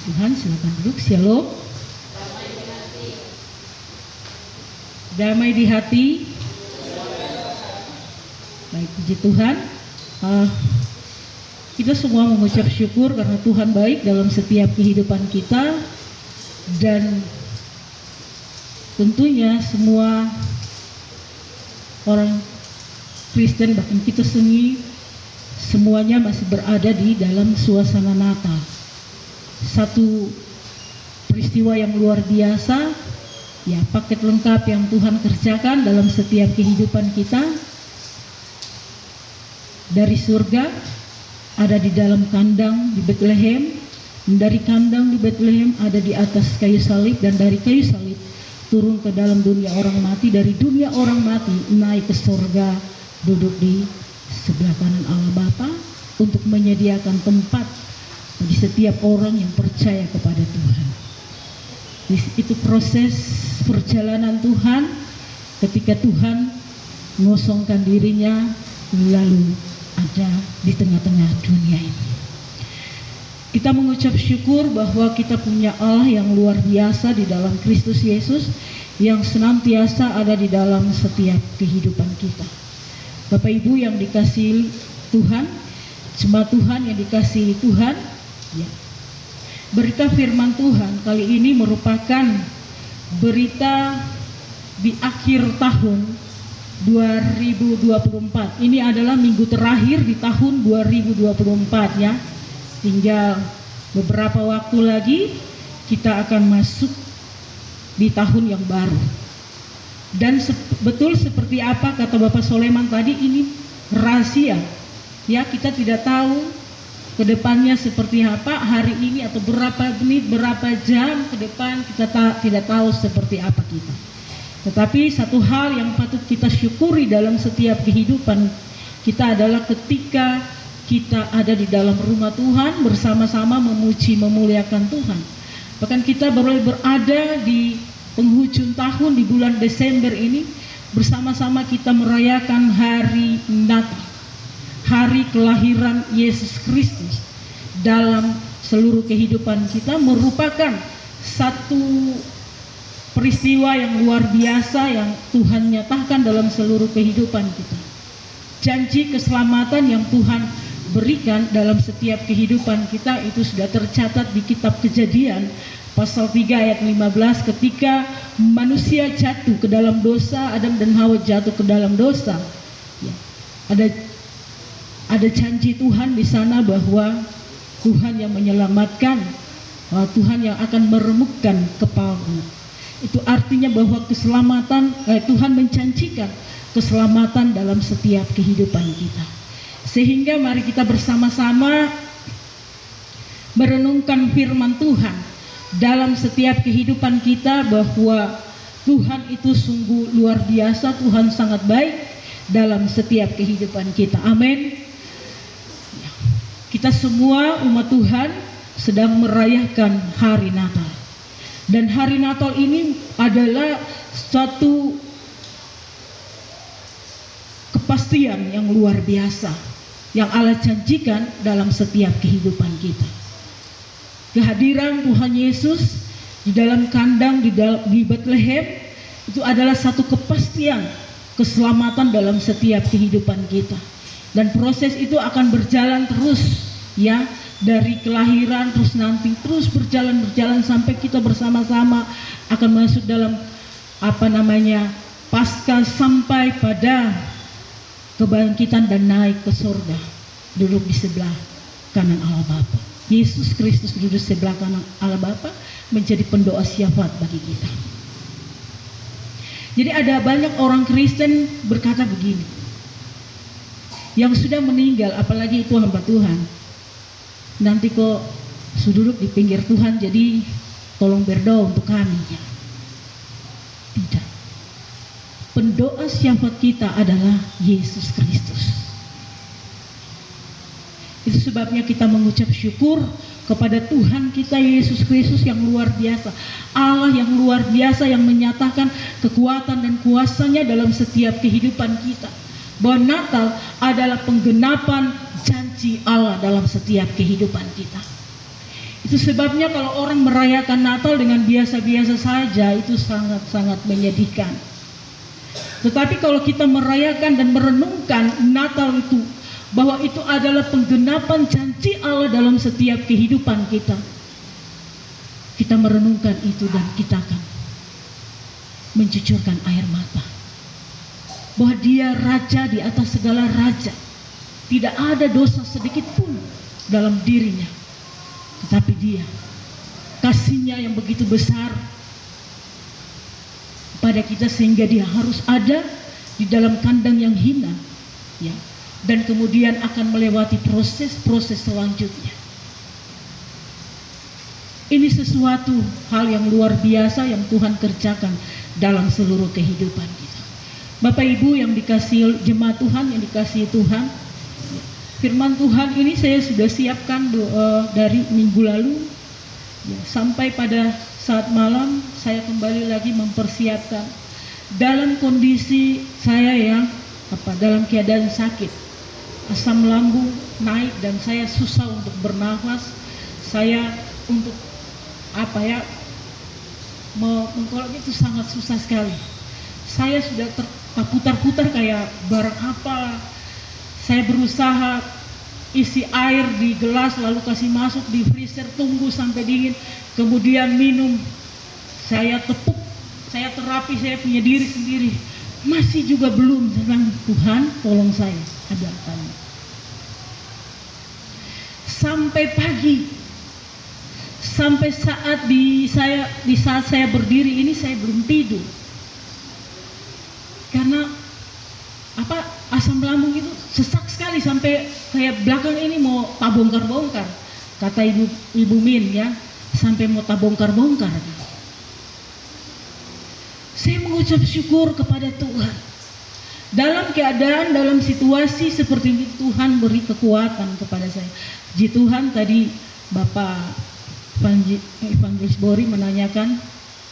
Tuhan, silakan duduk. Shalom. Damai di hati. Baik, puji Tuhan. Kita semua mengucap syukur karena Tuhan baik dalam setiap kehidupan kita, dan tentunya semua orang Kristen, bahkan kita sendiri, semuanya masih berada di dalam suasana Natal. Satu peristiwa yang luar biasa, ya, paket lengkap yang Tuhan kerjakan dalam setiap kehidupan kita. Dari surga ada di dalam kandang di Bethlehem, dari kandang di Bethlehem ada di atas kayu salib, dan dari kayu salib turun ke dalam dunia orang mati, dari dunia orang mati naik ke surga, duduk di sebelah kanan Allah Bapa untuk menyediakan tempat bagi setiap orang yang percaya kepada Tuhan. Itu proses perjalanan Tuhan ketika Tuhan mengosongkan dirinya lalu ada di tengah-tengah dunia ini. Kita mengucap syukur bahwa kita punya Allah yang luar biasa di dalam Kristus Yesus, yang senantiasa ada di dalam setiap kehidupan kita. Bapak Ibu yang dikasihi Tuhan, jemaat Tuhan yang dikasihi Tuhan, ya. Berita firman Tuhan kali ini merupakan berita di akhir tahun 2024. Ini adalah minggu terakhir di tahun 2024, ya. Tinggal beberapa waktu lagi kita akan masuk di tahun yang baru. Dan betul seperti apa kata Bapak Soleman tadi, ini rahasia. Ya, kita tidak tahu ke depannya seperti apa, hari ini atau berapa menit, berapa jam ke depan kita tidak tahu seperti apa kita. Tetapi satu hal yang patut kita syukuri dalam setiap kehidupan kita adalah ketika kita ada di dalam rumah Tuhan bersama-sama memuji memuliakan Tuhan. Bahkan kita boleh berada di penghujung tahun di bulan Desember ini, bersama-sama kita merayakan hari Natal, hari kelahiran Yesus Kristus dalam seluruh kehidupan kita, merupakan satu peristiwa yang luar biasa yang Tuhan nyatakan dalam seluruh kehidupan kita. Janji keselamatan yang Tuhan berikan dalam setiap kehidupan kita itu sudah tercatat di kitab Kejadian pasal 3 ayat 15, ketika manusia jatuh ke dalam dosa, Adam dan Hawa jatuh ke dalam dosa. Ya, ada janji Tuhan di sana bahwa Tuhan yang menyelamatkan, Tuhan yang akan meremukkan kepalamu. Itu artinya bahwa Tuhan menjanjikan keselamatan dalam setiap kehidupan kita. Sehingga mari kita bersama-sama merenungkan firman Tuhan dalam setiap kehidupan kita, bahwa Tuhan itu sungguh luar biasa, Tuhan sangat baik dalam setiap kehidupan kita. Amin. Kita semua umat Tuhan sedang merayakan hari Natal. Dan hari Natal ini adalah suatu kepastian yang luar biasa yang Allah janjikan dalam setiap kehidupan kita. Kehadiran Tuhan Yesus di dalam kandang di Bethlehem itu adalah satu kepastian keselamatan dalam setiap kehidupan kita. Dan proses itu akan berjalan terus, ya, dari kelahiran terus nanti terus berjalan sampai kita bersama-sama akan masuk dalam Paskah, sampai pada kebangkitan dan naik ke surga, duduk di sebelah kanan Allah Bapa. Yesus Kristus duduk sebelah kanan Allah Bapa, menjadi pendoa syafaat bagi kita. Jadi ada banyak orang Kristen berkata begini, yang sudah meninggal, apalagi itu hamba Tuhan, nanti kok duduk di pinggir Tuhan, jadi tolong berdoa untuk kami. Ya. Tidak. Pendoa syafaat kita adalah Yesus Kristus. Itu sebabnya kita mengucap syukur kepada Tuhan kita Yesus Kristus yang luar biasa, Allah yang luar biasa yang menyatakan kekuatan dan kuasanya dalam setiap kehidupan kita. Bahwa Natal adalah penggenapan janji Allah dalam setiap kehidupan kita. Itu sebabnya kalau orang merayakan Natal dengan biasa-biasa saja, itu sangat-sangat menyedihkan. Tetapi kalau kita merayakan dan merenungkan Natal itu, bahwa itu adalah penggenapan janji Allah dalam setiap kehidupan kita, kita merenungkan itu dan kita akan mencucurkan air mata. Bahwa Dia Raja di atas segala raja. Tidak ada dosa sedikit pun dalam dirinya. Tetapi Dia, kasih-Nya yang begitu besar pada kita sehingga Dia harus ada di dalam kandang yang hina, ya, dan kemudian akan melewati proses-proses selanjutnya. Ini sesuatu hal yang luar biasa yang Tuhan kerjakan dalam seluruh kehidupan kita. Bapak Ibu yang dikasihi jemaat Tuhan, yang dikasihi Tuhan, firman Tuhan ini saya sudah siapkan dari minggu lalu, ya, sampai pada saat malam saya kembali lagi mempersiapkan dalam kondisi saya yang dalam keadaan sakit, asam lambung naik dan saya susah untuk bernafas, saya untuk mengkolok itu sangat susah sekali. Saya sudah terputar-putar kayak barang apa. Saya berusaha isi air di gelas lalu kasih masuk di freezer, tunggu sampai dingin, kemudian minum. Saya tepuk, saya terapi, saya punya diri sendiri, masih juga belum. Tuhan tolong saya, ada apanya. Sampai pagi, sampai saat saya berdiri ini saya belum tidur. Karena asam lambung itu sesak sekali sampai kayak belakang ini mau tak bongkar-bongkar. Kata Ibu Min, ya, sampai mau tak bongkar-bongkar. Saya mengucap syukur kepada Tuhan. Dalam situasi seperti ini Tuhan beri kekuatan kepada saya. Puji Tuhan, tadi Bapak Evangelis Bori menanyakan,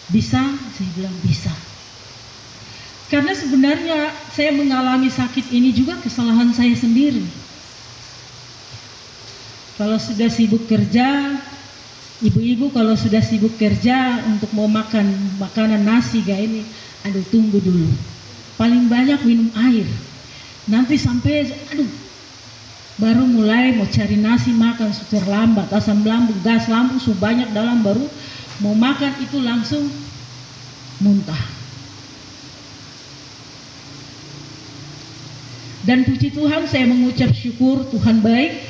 bisa? Saya bilang bisa. Karena sebenarnya saya mengalami sakit ini juga kesalahan saya sendiri. Kalau sudah sibuk kerja, ibu-ibu kalau sudah sibuk kerja untuk mau makan makanan nasi kayak ini, aduh tunggu dulu. Paling banyak minum air. Nanti sampai baru mulai mau cari nasi makan, sudah terlambat, asam lambung, gas lambung sudah banyak dalam, baru mau makan itu langsung muntah. Dan puji Tuhan, saya mengucap syukur Tuhan baik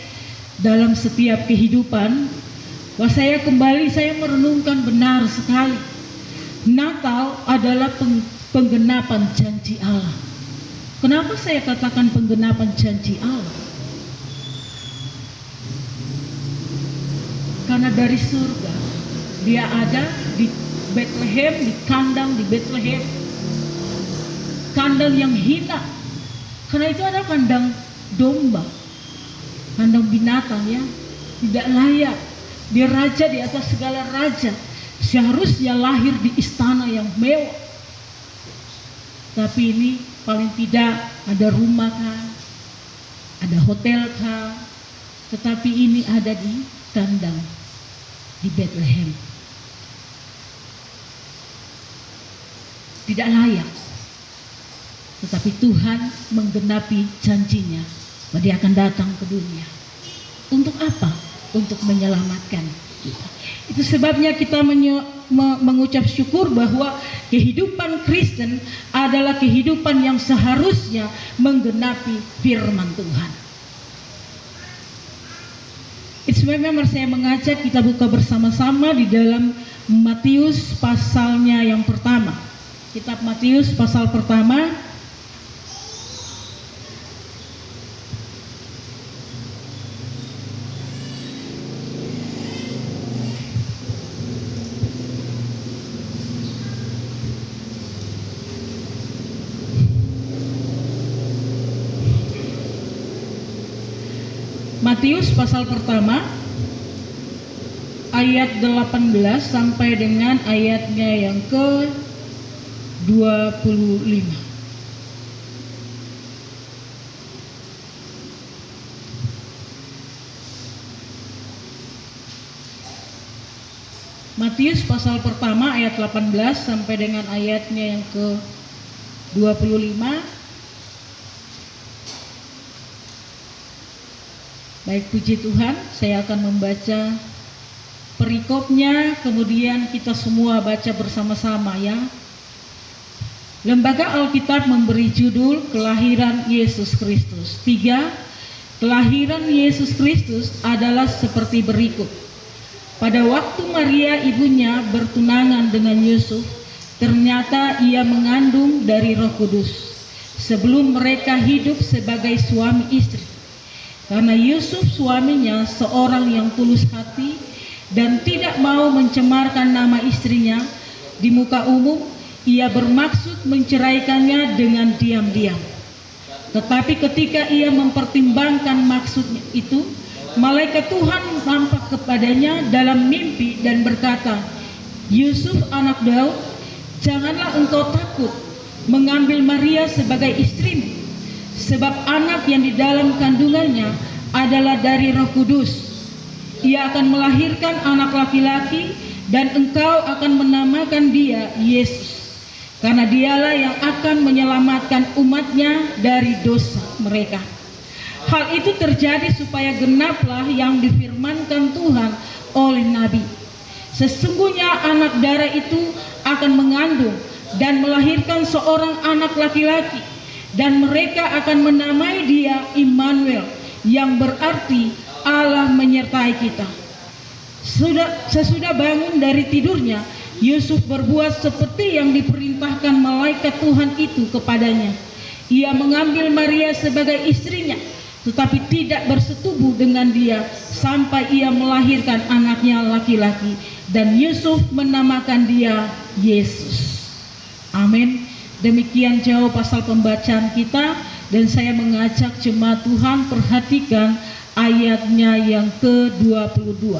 dalam setiap kehidupan. Wah, saya merenungkan benar sekali. Natal adalah penggenapan janji Allah. Kenapa saya katakan penggenapan janji Allah? Karena dari surga Dia ada di Bethlehem, di kandang di Bethlehem, kandang yang hina. Karena itu ada kandang domba, kandang binatang, ya, tidak layak. Dia raja di atas segala raja, seharusnya lahir di istana yang mewah. Tapi ini paling tidak ada rumah kah, ada hotel kah, tetapi ini ada di kandang di Bethlehem. Tidak layak. Tetapi Tuhan menggenapi janjinya bahwa Dia akan datang ke dunia. Untuk apa? Untuk menyelamatkan kita. Itu sebabnya kita mengucap syukur bahwa kehidupan Kristen adalah kehidupan yang seharusnya menggenapi firman Tuhan. Itu sebabnya saya mengajak kita buka bersama-sama di dalam Matius pasalnya yang pertama. Kitab Matius pasal pertama. Matius pasal pertama ayat 18 sampai dengan ayatnya yang ke-25. Matius pasal pertama ayat 18 sampai dengan ayatnya yang ke-25. Baik, puji Tuhan, saya akan membaca perikopnya, kemudian kita semua baca bersama-sama ya. Lembaga Alkitab memberi judul Kelahiran Yesus Kristus. 3. Kelahiran Yesus Kristus adalah seperti berikut. Pada waktu Maria ibunya bertunangan dengan Yusuf, ternyata ia mengandung dari Roh Kudus sebelum mereka hidup sebagai suami istri. Karena Yusuf suaminya seorang yang tulus hati dan tidak mau mencemarkan nama istrinya di muka umum, ia bermaksud menceraikannya dengan diam-diam. Tetapi ketika ia mempertimbangkan maksudnya itu, malaikat Tuhan nampak kepadanya dalam mimpi dan berkata, "Yusuf anak Daud, janganlah engkau takut mengambil Maria sebagai istrimu, sebab anak yang di dalam kandungannya adalah dari Roh Kudus. Ia akan melahirkan anak laki-laki dan engkau akan menamakan dia Yesus, karena dialah yang akan menyelamatkan umatnya dari dosa mereka." Hal itu terjadi supaya genaplah yang difirmankan Tuhan oleh Nabi. Sesungguhnya anak darah itu akan mengandung dan melahirkan seorang anak laki-laki, dan mereka akan menamai dia Immanuel, yang berarti Allah menyertai kita. Sesudah bangun dari tidurnya, Yusuf berbuat seperti yang diperintahkan malaikat Tuhan itu kepadanya. Ia mengambil Maria sebagai istrinya, tetapi tidak bersetubuh dengan dia sampai ia melahirkan anaknya laki-laki, dan Yusuf menamakan dia Yesus. Amin. Demikian jauh pasal pembacaan kita, dan saya mengajak jemaat Tuhan perhatikan ayatnya yang ke-22.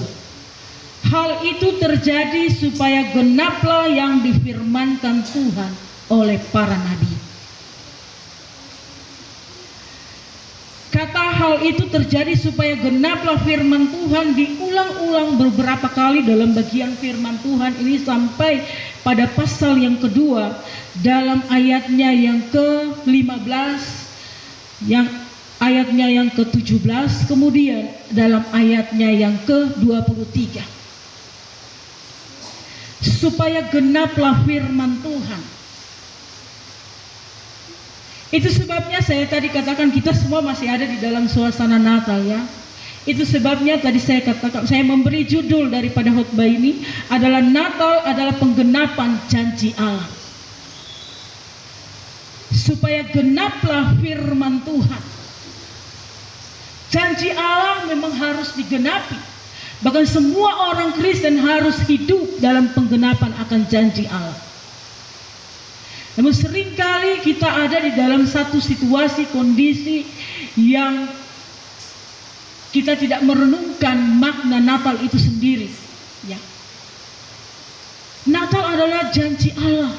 Hal itu terjadi supaya genaplah yang difirmankan Tuhan oleh para nabi. Kata hal itu terjadi supaya genaplah firman Tuhan diulang-ulang beberapa kali dalam bagian firman Tuhan ini sampai pada pasal yang kedua dalam ayatnya yang ke-15, yang ayatnya yang ke-17, kemudian dalam ayatnya yang ke-23. Supaya genaplah firman Tuhan. Itu sebabnya saya tadi katakan kita semua masih ada di dalam suasana Natal ya. Itu sebabnya tadi saya katakan, saya memberi judul daripada khotbah ini adalah Natal adalah penggenapan janji Allah. Supaya genaplah firman Tuhan. Janji Allah memang harus digenapi. Bahkan semua orang Kristen harus hidup dalam penggenapan akan janji Allah. Namun seringkali kita ada di dalam satu situasi, kondisi yang kita tidak merenungkan makna Natal itu sendiri. Ya. Natal adalah janji Allah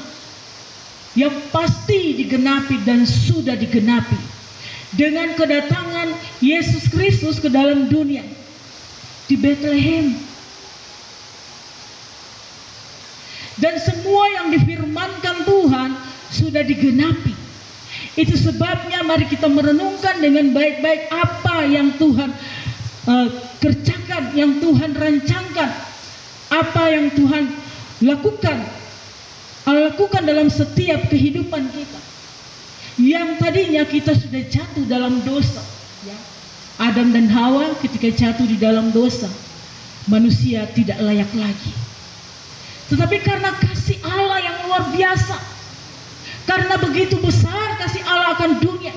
yang pasti digenapi dan sudah digenapi dengan kedatangan Yesus Kristus ke dalam dunia di Bethlehem. Dan semua yang difirmankan Tuhan sudah digenapi. Itu sebabnya mari kita merenungkan dengan baik-baik apa yang Tuhan kerjakan, yang Tuhan rancangkan, apa yang Tuhan lakukan dalam setiap kehidupan kita. Yang tadinya kita sudah jatuh dalam dosa. Ya. Adam dan Hawa ketika jatuh di dalam dosa, manusia tidak layak lagi. Tetapi karena kasih Allah yang luar biasa, karena begitu besar kasih Allah akan dunia,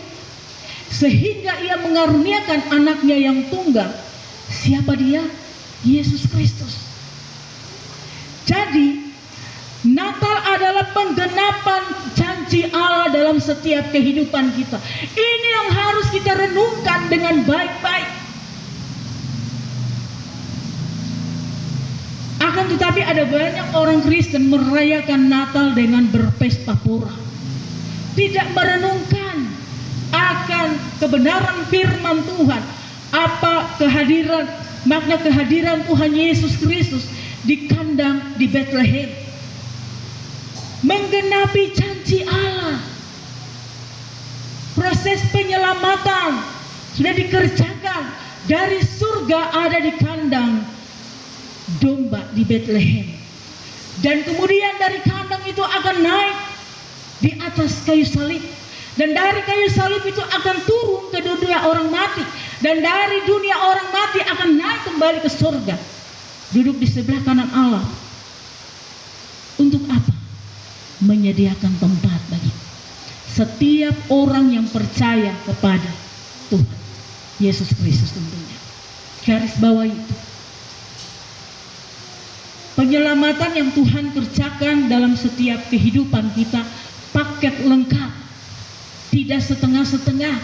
sehingga ia mengaruniakan anaknya yang tunggal. Siapa dia? Yesus Kristus. Jadi Natal adalah penggenapan janji Allah dalam setiap kehidupan kita. Ini yang harus kita renungkan dengan baik-baik. Akan tetapi ada banyak orang Kristen merayakan Natal dengan berpesta pora, tidak merenungkan akan kebenaran firman Tuhan, apa makna kehadiran Tuhan Yesus Kristus di kandang di Bethlehem, menggenapi janji Allah. Proses penyelamatan sudah dikerjakan, dari surga ada di kandang domba di Bethlehem, dan kemudian dari kandang itu akan naik di atas kayu salib, dan dari kayu salib itu akan turun ke dunia orang mati, dan dari dunia orang mati akan naik kembali ke surga, duduk di sebelah kanan Allah. Untuk apa? Menyediakan tempat bagi setiap orang yang percaya kepada Tuhan Yesus Kristus. Tentunya garis bawah itu penyelamatan yang Tuhan kerjakan dalam setiap kehidupan kita, paket lengkap, tidak setengah-setengah.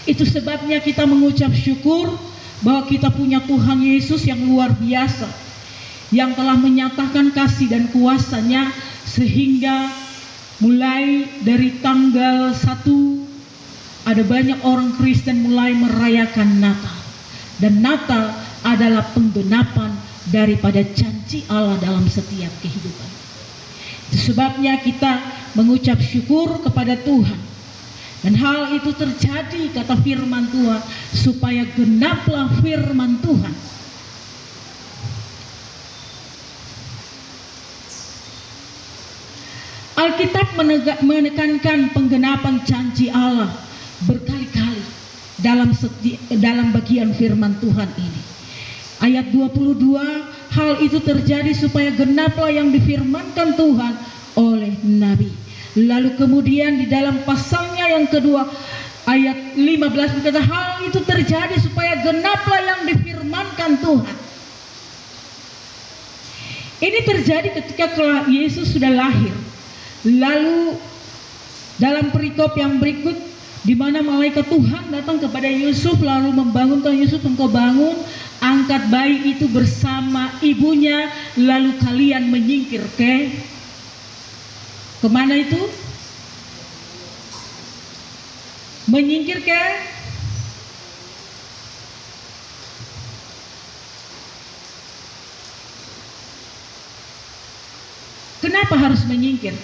Itu sebabnya kita mengucap syukur bahwa kita punya Tuhan Yesus yang luar biasa, yang telah menyatakan kasih dan kuasa-Nya, sehingga mulai dari tanggal 1 ada banyak orang Kristen mulai merayakan Natal. Dan Natal adalah penggenapan daripada janji Allah dalam setiap kehidupan. Itu sebabnya kita mengucap syukur kepada Tuhan. Dan hal itu terjadi, kata firman Tuhan, supaya genaplah firman Tuhan. Alkitab menekankan penggenapan janji Allah berkali-kali dalam bagian firman Tuhan ini. Ayat 22, hal itu terjadi supaya genaplah yang difirmankan Tuhan oleh Nabi. Lalu kemudian di dalam pasalnya yang kedua, ayat 15 berkata, hal itu terjadi supaya genaplah yang difirmankan Tuhan. Ini terjadi ketika Yesus sudah lahir. Lalu dalam perikop yang berikut, di mana malaikat Tuhan datang kepada Yusuf lalu membangunkan Yusuf, engkau bangun, angkat bayi itu bersama ibunya, lalu kalian menyingkir kemana itu? Menyingkir kenapa harus menyingkir?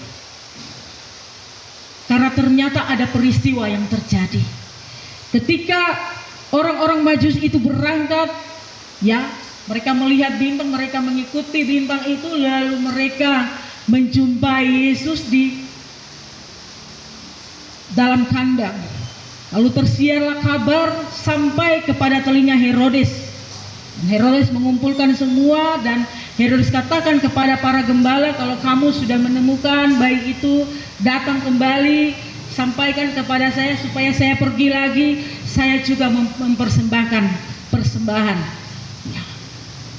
Karena ternyata ada peristiwa yang terjadi. Ketika orang-orang Majus itu berangkat, ya, mereka melihat bintang, mereka mengikuti bintang itu, lalu mereka menjumpai Yesus di dalam kandang. Lalu tersiarlah kabar sampai kepada telinga Herodes. Herodes mengumpulkan semua, dan Herodes katakan kepada para gembala, kalau kamu sudah menemukan bayi itu, datang kembali, sampaikan kepada saya supaya saya pergi lagi, saya juga mempersembahkan persembahan. Ya.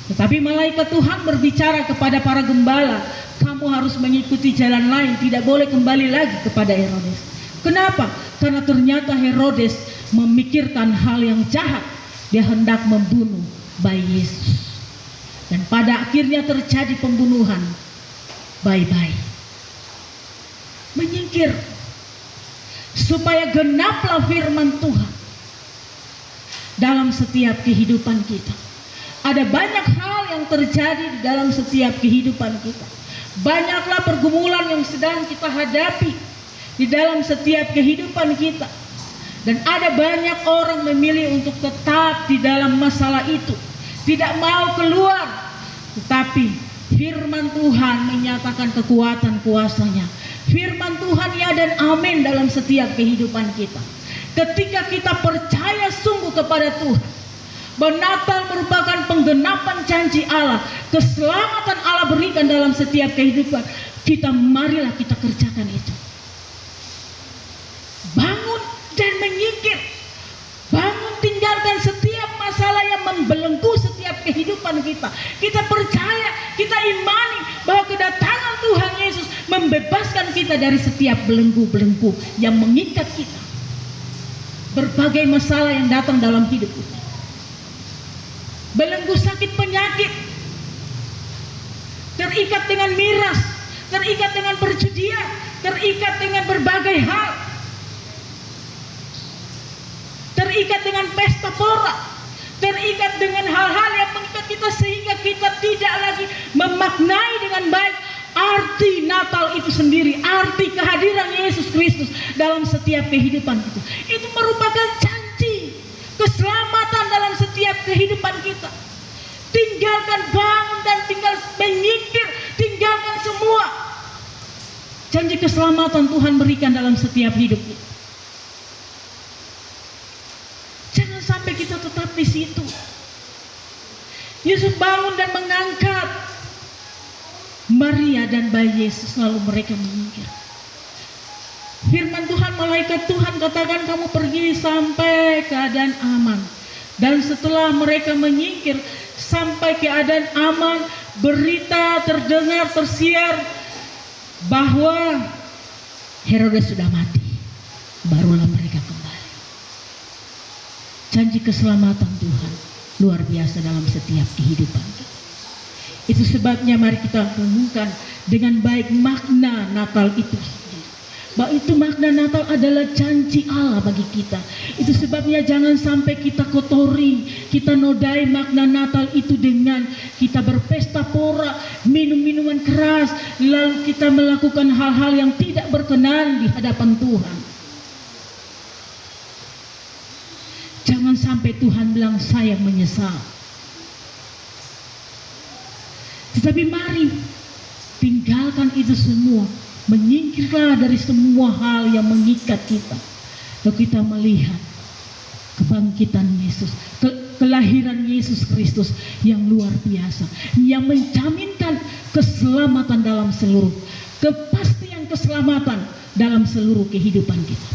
Tetapi malaikat Tuhan berbicara kepada para gembala, kamu harus mengikuti jalan lain, tidak boleh kembali lagi kepada Herodes. Kenapa? Karena ternyata Herodes memikirkan hal yang jahat, dia hendak membunuh bayi Yesus. Dan pada akhirnya terjadi pembunuhan bayi-bayi. Menyingkir supaya genaplah firman Tuhan dalam setiap kehidupan kita. Ada banyak hal yang terjadi di dalam setiap kehidupan kita. Banyaklah pergumulan yang sedang kita hadapi di dalam setiap kehidupan kita. Dan ada banyak orang memilih untuk tetap di dalam masalah itu, tidak mau keluar. Tetapi firman Tuhan menyatakan kekuatan kuasa-Nya. Firman Tuhan ya dan amin dalam setiap kehidupan kita. Ketika kita percaya sungguh kepada Tuhan, bahwa Natal merupakan penggenapan janji Allah, keselamatan Allah berikan dalam setiap kehidupan kita, marilah kita kerjakan itu. Bangun dan menyingkir. Bangun, tinggalkan setiap masalah yang membelenggu setiap kehidupan kita. Kita percaya, kita imani bahwa kedatangan Tuhan Yesus membebaskan kita dari setiap belenggu-belenggu yang mengikat kita. Berbagai masalah yang datang dalam hidup kita. Belenggu sakit penyakit, terikat dengan miras, terikat dengan perjudian, terikat dengan berbagai hal, terikat dengan pesta pora, terikat dengan hal-hal yang mengikat kita sehingga kita tidak lagi Natal itu sendiri, arti kehadiran Yesus Kristus dalam setiap kehidupan kita, itu merupakan janji keselamatan dalam setiap kehidupan kita. Tinggalkan bangun dan tinggal menyingkir, tinggalkan semua. Janji keselamatan Tuhan berikan dalam setiap hidup kita. Jangan sampai kita tetap di situ. Yesus bangun dan mengangkat Maria dan bayi Yesus, lalu mereka menyingkir. Firman Tuhan, malaikat Tuhan katakan kamu pergi sampai keadaan aman. Dan setelah mereka menyingkir sampai keadaan aman, berita terdengar tersiar bahwa Herodes sudah mati. Barulah mereka kembali. Janji keselamatan Tuhan luar biasa dalam setiap kehidupan kita. Itu sebabnya mari kita renungkan dengan baik makna Natal itu sendiri. Bahwa itu makna Natal adalah janji Allah bagi kita. Itu sebabnya jangan sampai kita kotori, kita nodai makna Natal itu dengan kita berpesta pora, minum minuman keras, lalu kita melakukan hal-hal yang tidak berkenan di hadapan Tuhan. Jangan sampai Tuhan bilang saya menyesal. Tetapi mari tinggalkan itu semua, menyingkirlah dari semua hal yang mengikat kita. Lalu kita melihat kebangkitan Yesus, kelahiran Yesus Kristus yang luar biasa, yang menjaminkan keselamatan dalam seluruh, kepastian keselamatan dalam seluruh kehidupan kita.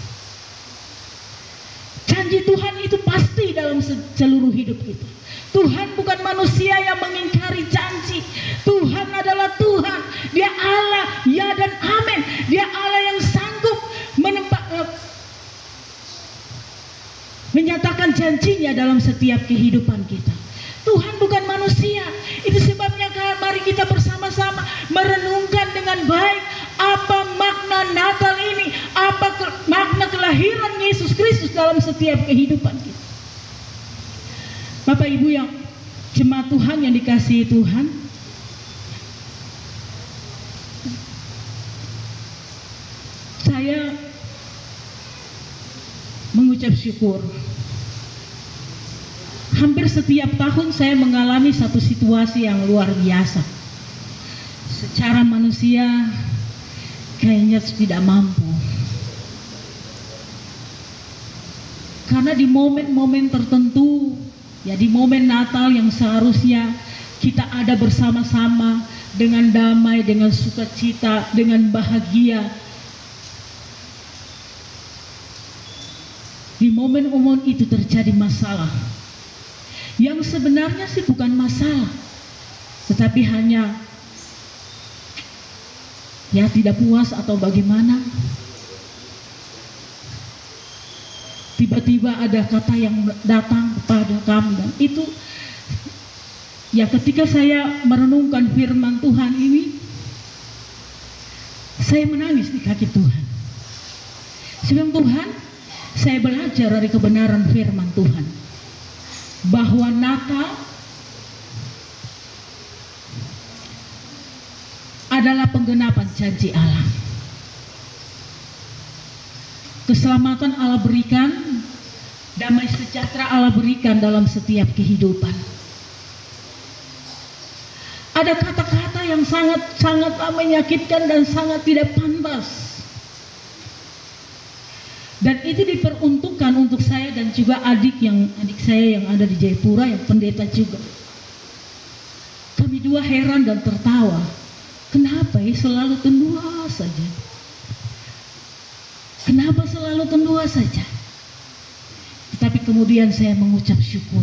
Janji Tuhan itu pasti dalam seluruh hidup kita. Tuhan bukan manusia yang mengingkari janji. Tuhan adalah Tuhan. Dia Allah, ya dan amin. Dia Allah yang sanggup menyatakan janjinya dalam setiap kehidupan kita. Tuhan bukan manusia. Itu sebabnya mari kita bersama-sama merenungkan dengan baik apa makna Natal ini, apa makna kelahiran Yesus Kristus dalam setiap kehidupan kita. Bapak Ibu yang jemaat Tuhan yang dikasihi Tuhan, saya mengucap syukur. Hampir setiap tahun saya mengalami satu situasi yang luar biasa. Secara manusia kayaknya tidak mampu. Karena di momen-momen tertentu, ya di momen Natal yang seharusnya kita ada bersama-sama dengan damai, dengan sukacita, dengan bahagia. Di momen-momen itu terjadi masalah. Yang sebenarnya sih bukan masalah, tetapi hanya ya tidak puas atau bagaimana. Tiba-tiba ada kata yang datang kepada kami, dan itu ya ketika saya merenungkan firman Tuhan ini, saya menangis di kaki Tuhan. Sebab Tuhan, saya belajar dari kebenaran firman Tuhan bahwa Natal adalah penggenapan janji Allah. Keselamatan Allah berikan, damai sejahtera Allah berikan dalam setiap kehidupan. Ada kata-kata yang sangat menyakitkan dan sangat tidak pantas. Dan itu diperuntukkan untuk saya dan juga adik saya yang ada di Jayapura, yang pendeta juga. Kami dua heran dan tertawa. Kenapa ya selalu tendua saja? Kenapa selalu tendua saja? Tetapi kemudian saya mengucap syukur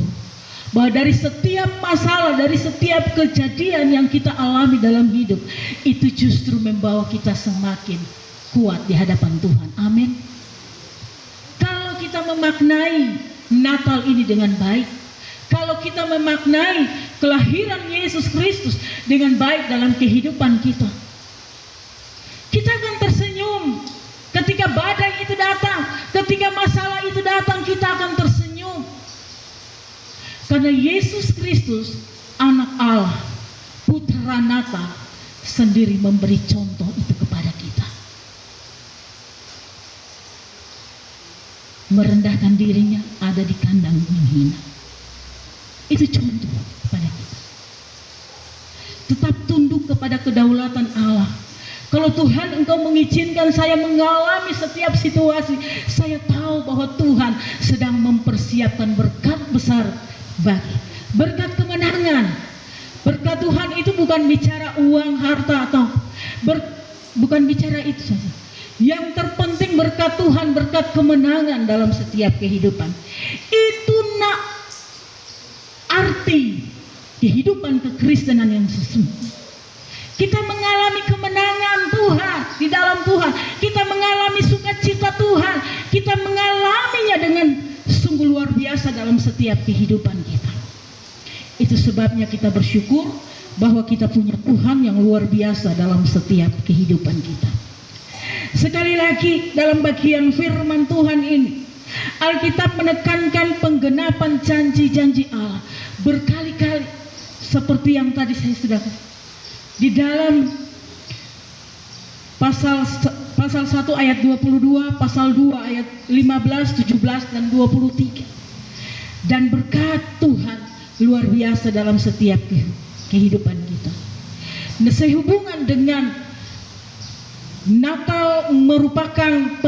bahwa dari setiap masalah, dari setiap kejadian yang kita alami dalam hidup, itu justru membawa kita semakin kuat di hadapan Tuhan. Amin. Kalau kita memaknai Natal ini dengan baik, kalau kita memaknai kelahiran Yesus Kristus dengan baik dalam kehidupan kita, kita akan tersenyum. Ketika badai itu datang, ketika masalah itu datang, kita akan tersenyum. Karena Yesus Kristus, anak Allah, putra Natal, sendiri memberi contoh itu merendahkan dirinya, ada di kandang menghina. Itu contoh kepada kita. Tetap tunduk kepada kedaulatan Allah. Kalau Tuhan engkau mengizinkan saya mengalami setiap situasi, saya tahu bahwa Tuhan sedang mempersiapkan berkat besar bagi berkat kemenangan. Berkat Tuhan itu bukan bicara uang, harta atau bukan bicara itu saja. Yang terpenting berkat Tuhan, berkat kemenangan dalam setiap kehidupan. Itu arti kehidupan kekristenan yang sesungguhnya. Kita mengalami kemenangan Tuhan di dalam Tuhan. Kita mengalami sukacita Tuhan. Kita mengalaminya dengan sungguh luar biasa dalam setiap kehidupan kita. Itu sebabnya kita bersyukur bahwa kita punya Tuhan yang luar biasa dalam setiap kehidupan kita. Sekali lagi dalam bagian firman Tuhan ini, Alkitab menekankan penggenapan janji-janji Allah berkali-kali, seperti yang tadi saya sudah di dalam pasal 1 ayat 22, pasal 2 ayat 15, 17 dan 23. Dan berkat Tuhan luar biasa dalam setiap kehidupan kita. Nah, sehubungan dengan Natal merupakan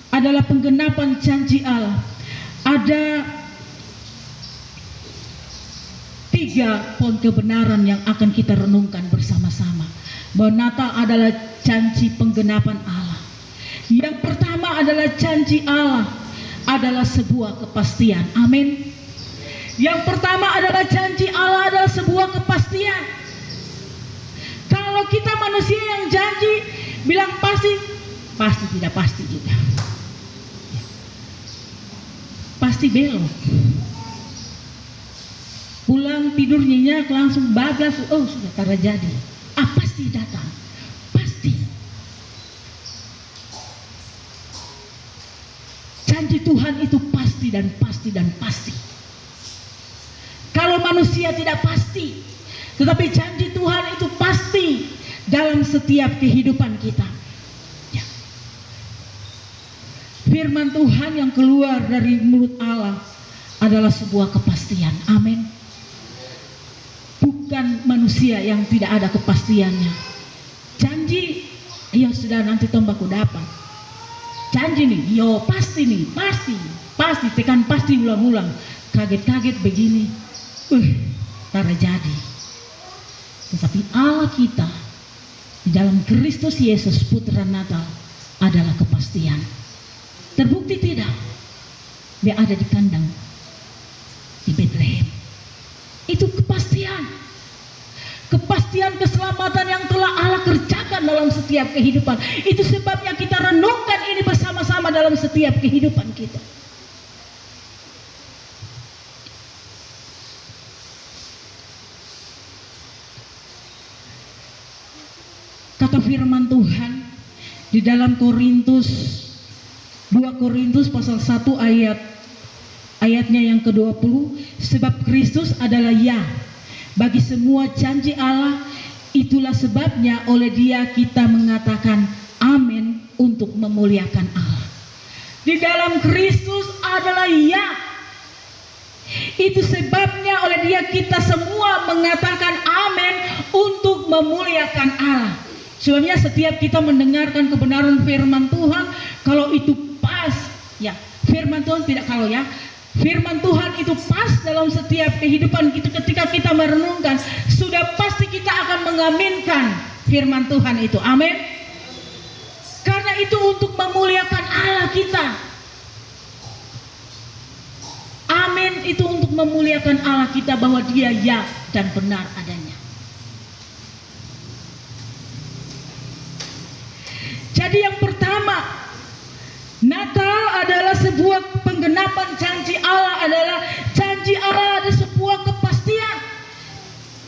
adalah penggenapan janji Allah. Ada 3 poin kebenaran yang akan kita renungkan bersama-sama. Bahwa Natal adalah janji penggenapan Allah. Yang pertama adalah janji Allah adalah sebuah kepastian. Amin. Yang pertama adalah janji Allah adalah sebuah kepastian. Kalau kita manusia yang janji bilang pasti, pasti tidak pasti juga. Pasti belok. Pulang tidur nyenyak langsung bablas, oh sudah terjadi. Pasti datang, pasti. Janji Tuhan itu pasti dan pasti dan pasti. Kalau manusia tidak pasti, tetapi janji Tuhan itu pasti dalam setiap kehidupan kita. Ya. Firman Tuhan yang keluar dari mulut Allah adalah sebuah kepastian. Amin. Bukan manusia yang tidak ada kepastiannya. Janji, ya sudah nanti tombaku dapat. Janji nih, yo pasti nih, pasti, tekan pasti ulang-ulang. Kaget-kaget begini, terjadi. Tetapi Allah kita di dalam Kristus Yesus Putra Natal adalah kepastian. Terbukti tidak? Dia ada di kandang di Bethlehem. Itu kepastian. Kepastian keselamatan yang telah Allah kerjakan dalam setiap kehidupan. Itu sebabnya kita renungkan ini bersama-sama dalam setiap kehidupan kita. Kata firman Tuhan di dalam 2 Korintus pasal 1 ayatnya yang ke-20, sebab Kristus adalah ya bagi semua janji Allah, itulah sebabnya oleh Dia kita mengatakan amin untuk memuliakan Allah. Di dalam Kristus adalah ya. Itu sebabnya oleh Dia kita semua mengatakan amin untuk memuliakan Allah. Sebabnya setiap kita mendengarkan kebenaran firman Tuhan, kalau itu pas, ya firman Tuhan tidak kalau ya, firman Tuhan itu pas dalam setiap kehidupan kita. Ketika kita merenungkan, sudah pasti kita akan mengaminkan firman Tuhan itu. Amin. Karena itu untuk memuliakan Allah kita. Amin itu untuk memuliakan Allah kita, bahwa Dia ya dan benar adanya. Jadi yang pertama, Natal adalah sebuah penggenapan janji Allah, adalah janji Allah ada sebuah kepastian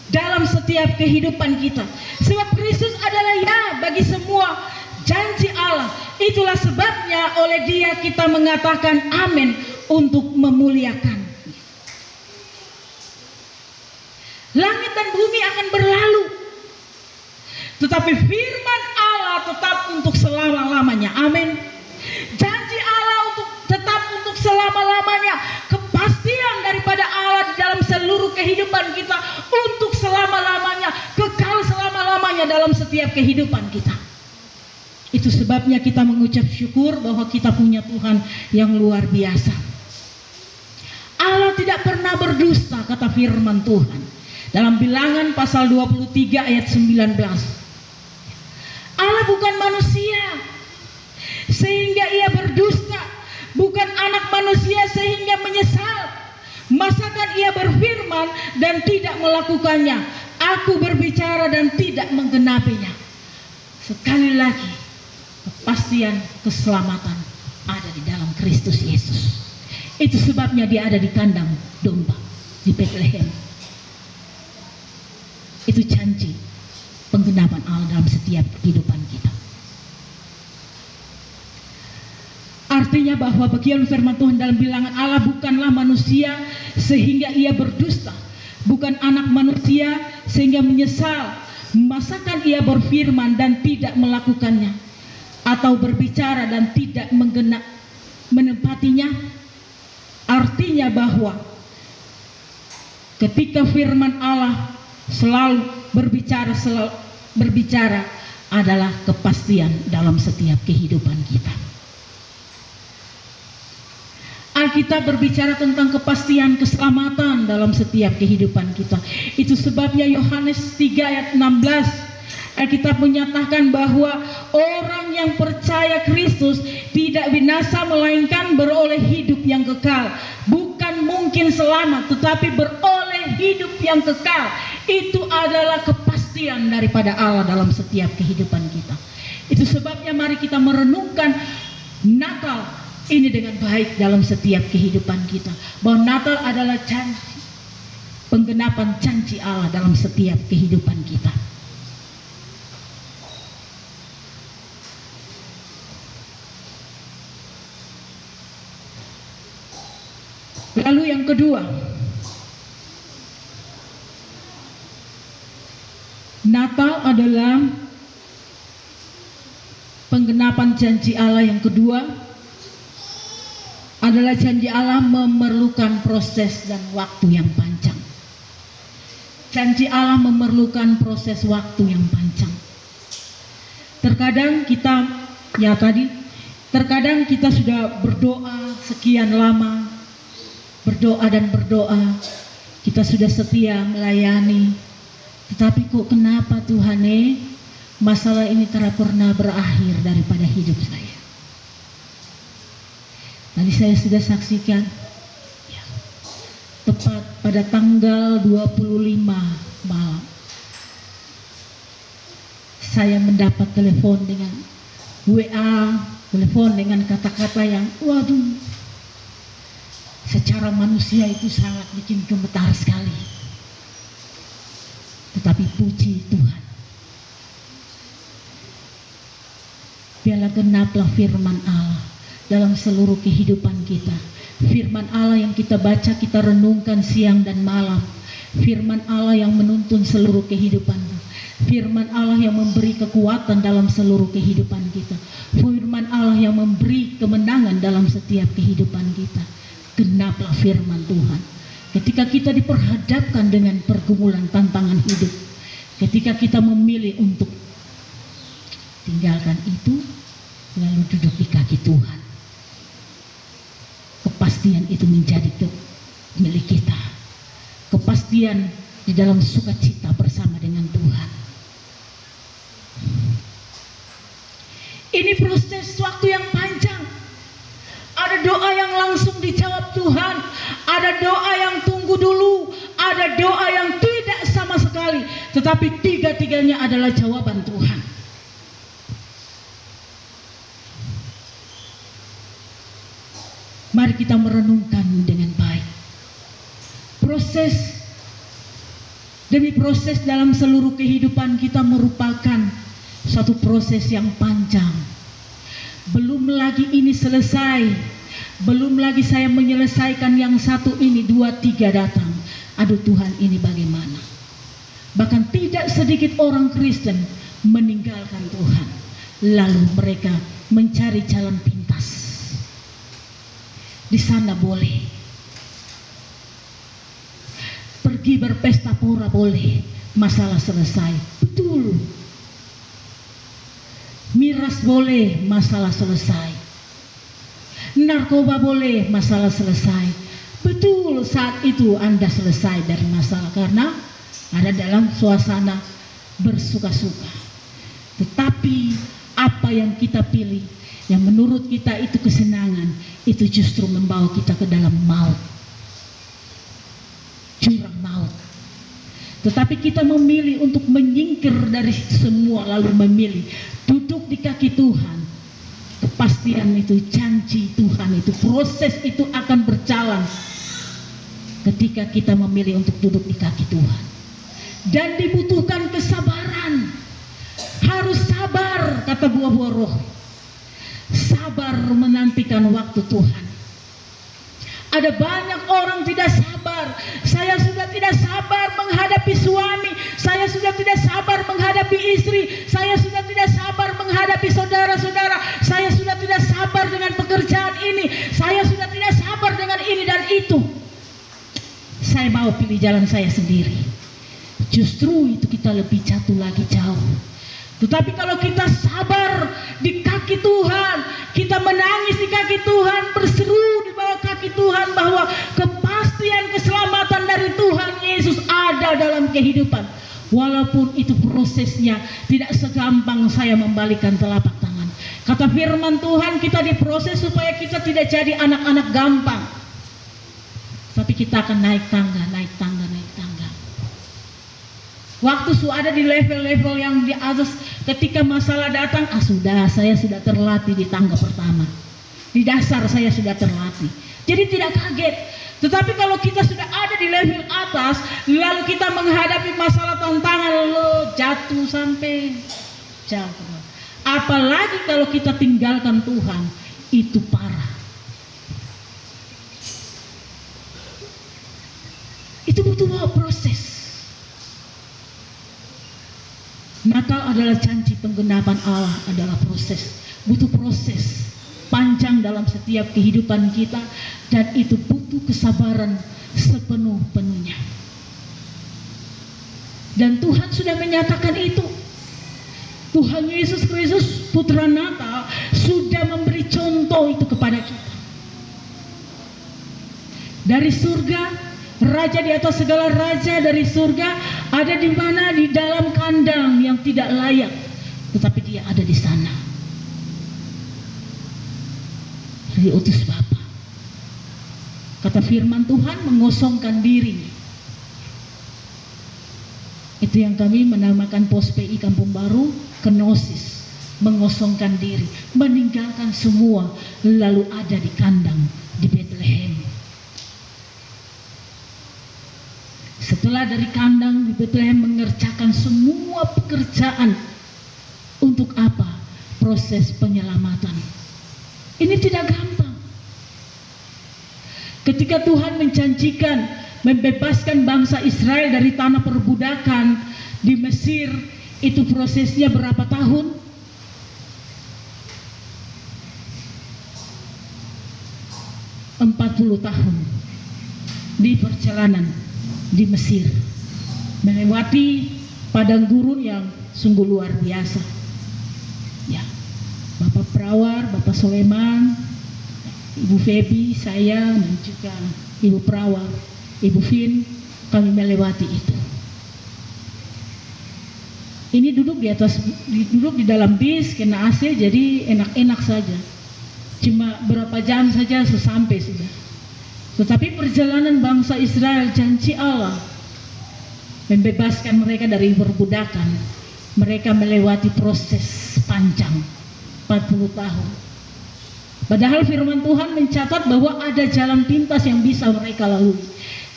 dalam setiap kehidupan kita. Sebab Kristus adalah ya bagi semua janji Allah. Itulah sebabnya oleh Dia kita mengatakan amin untuk memuliakan. Langit dan bumi akan berlalu, tetapi firman Allah tetap untuk selama-lamanya. Amin. Janji Allah untuk kehidupan kita untuk selama-lamanya, kekal selama-lamanya dalam setiap kehidupan kita. Itu sebabnya kita mengucap syukur bahwa kita punya Tuhan yang luar biasa. Allah tidak pernah berdusta, kata firman Tuhan dalam Bilangan pasal 23 ayat 19. Allah bukan manusia sehingga ia berdusta, bukan anak manusia sehingga menyesal. Masakan ia berfirman dan tidak melakukannya? Aku berbicara dan tidak menggenapinya. Sekali lagi, kepastian keselamatan ada di dalam Kristus Yesus. Itu sebabnya dia ada di kandang domba di Bethlehem. Itu janji penggenapan Allah dalam setiap kehidupan kita. Artinya bahwa bagian firman Tuhan dalam Bilangan, Allah bukanlah manusia sehingga ia berdusta, bukan anak manusia sehingga menyesal. Masakan ia berfirman dan tidak melakukannya, atau berbicara dan tidak menempatinya? Artinya bahwa ketika firman Allah selalu berbicara adalah kepastian dalam setiap kehidupan kita. Alkitab berbicara tentang kepastian keselamatan dalam setiap kehidupan kita. Itu sebabnya Yohanes 3 ayat 16, Alkitab menyatakan bahwa orang yang percaya Kristus tidak binasa melainkan beroleh hidup yang kekal. Bukan mungkin selamat, tetapi beroleh hidup yang kekal. Itu adalah kepastian daripada Allah dalam setiap kehidupan kita. Itu sebabnya mari kita merenungkan Natal ini dengan baik dalam setiap kehidupan kita. Bahwa Natal adalah janji, penggenapan janji Allah dalam setiap kehidupan kita. Lalu yang kedua, Natal adalah penggenapan janji Allah yang kedua, adalah janji Allah memerlukan proses dan waktu yang panjang. Janji Allah memerlukan proses waktu yang panjang. Terkadang kita sudah berdoa sekian lama, berdoa, kita sudah setia melayani, tetapi kok kenapa Tuhan masalah ini tidak pernah berakhir daripada hidup saya. Tadi saya sudah saksikan tepat pada tanggal 25 malam saya mendapat telepon dengan telepon dengan kata-kata yang waduh, secara manusia itu sangat bikin gemetar sekali. Tetapi puji Tuhan, biarlah genaplah firman Allah dalam seluruh kehidupan kita. Firman Allah yang kita baca, kita renungkan siang dan malam. Firman Allah yang menuntun seluruh kehidupan. Firman Allah yang memberi kekuatan dalam seluruh kehidupan kita. Firman Allah yang memberi kemenangan dalam setiap kehidupan kita. Genaplah firman Tuhan. Ketika kita diperhadapkan dengan pergumulan tantangan hidup, ketika kita memilih untuk tinggalkan itu, lalu duduk di kaki Tuhan, kepastian itu menjadi milik kita. Kepastian di dalam sukacita bersama dengan Tuhan. Ini proses waktu yang panjang. Ada doa yang langsung dijawab Tuhan, ada doa yang tunggu dulu, ada doa yang tidak sama sekali, tetapi tiga-tiganya adalah jawaban Tuhan. Mari kita merenungkan dengan baik. Proses demi proses dalam seluruh kehidupan kita merupakan satu proses yang panjang. Belum lagi ini selesai, belum lagi saya menyelesaikan yang satu ini, 2, 3 datang. Aduh Tuhan, ini bagaimana? Bahkan tidak sedikit orang Kristen meninggalkan Tuhan, lalu mereka mencari jalan pintas. Di sana boleh pergi berpesta pora boleh, masalah selesai. Betul. Miras boleh, masalah selesai. Narkoba boleh, masalah selesai. Betul, saat itu Anda selesai dari masalah karena ada dalam suasana bersuka-suka. Tetapi apa yang kita pilih, yang menurut kita itu kesenangan, itu justru membawa kita ke dalam maut, jurang maut. Tetapi kita memilih untuk menyingkir dari semua, lalu memilih duduk di kaki Tuhan. Kepastian itu, janji Tuhan itu, proses itu akan berjalan ketika kita memilih untuk duduk di kaki Tuhan. Dan dibutuhkan kesabaran. Harus sabar, kata buah-buah roh. Sabar menantikan waktu Tuhan. Ada banyak orang tidak sabar. Saya sudah tidak sabar menghadapi suami. Saya sudah tidak sabar menghadapi istri. Saya sudah tidak sabar menghadapi saudara-saudara. Saya sudah tidak sabar dengan pekerjaan ini. Saya sudah tidak sabar dengan ini dan itu. Saya mau pilih jalan saya sendiri. Justru itu kita lebih jatuh lagi jauh. Tetapi kalau kita sabar di kaki Tuhan, kita menangis di kaki Tuhan, berseru di bawah kaki Tuhan bahwa kepastian keselamatan dari Tuhan Yesus ada dalam kehidupan. Walaupun itu prosesnya tidak segampang saya membalikan telapak tangan. Kata firman Tuhan, kita diproses supaya kita tidak jadi anak-anak gampang. Tapi kita akan naik tangga, naik tangga, naik tangga. Waktu sudah ada di level-level yang di atas, ketika masalah datang, sudah, saya sudah terlatih di tangga pertama. Di dasar saya sudah terlatih. Jadi tidak kaget. Tetapi kalau kita sudah ada di level atas, lalu kita menghadapi masalah tantangan, lalu jatuh sampai jauh. Apalagi kalau kita tinggalkan Tuhan, itu parah. Itu butuh proses. Natal adalah janji, penggenapan Allah adalah proses. Butuh proses panjang dalam setiap kehidupan kita, dan itu butuh kesabaran sepenuh-penuhnya. Dan Tuhan sudah menyatakan itu. Tuhan Yesus Kristus, Putra Natal, sudah memberi contoh itu kepada kita. Dari surga, Raja di atas segala raja dari surga ada di mana? Di dalam kandang yang tidak layak, tetapi dia ada di sana. Diutus Bapa. Kata firman Tuhan, mengosongkan diri. Itu yang kami menamakan pos PI Kampung Baru, kenosis, mengosongkan diri, meninggalkan semua, lalu ada di kandang di Bethlehem. Setelah dari kandang di Bethlehem mengerjakan semua pekerjaan. Untuk apa? Proses penyelamatan. Ini tidak gampang. Ketika Tuhan menjanjikan membebaskan bangsa Israel dari tanah perbudakan di Mesir, itu prosesnya berapa tahun? 40 tahun di perjalanan di Mesir, melewati padang gurun yang sungguh luar biasa. Ya, Bapak Prawar, Bapak Soleman, Ibu Febi, saya dan juga Ibu Prawar, Ibu Fin, kami melewati itu. Ini duduk di dalam bis, kena AC, jadi enak-enak saja. Cuma berapa jam saja sesampai sudah. Tetapi perjalanan bangsa Israel, janji Allah membebaskan mereka dari perbudakan. Mereka melewati proses panjang 40 tahun. Padahal firman Tuhan mencatat bahwa ada jalan pintas yang bisa mereka lalui.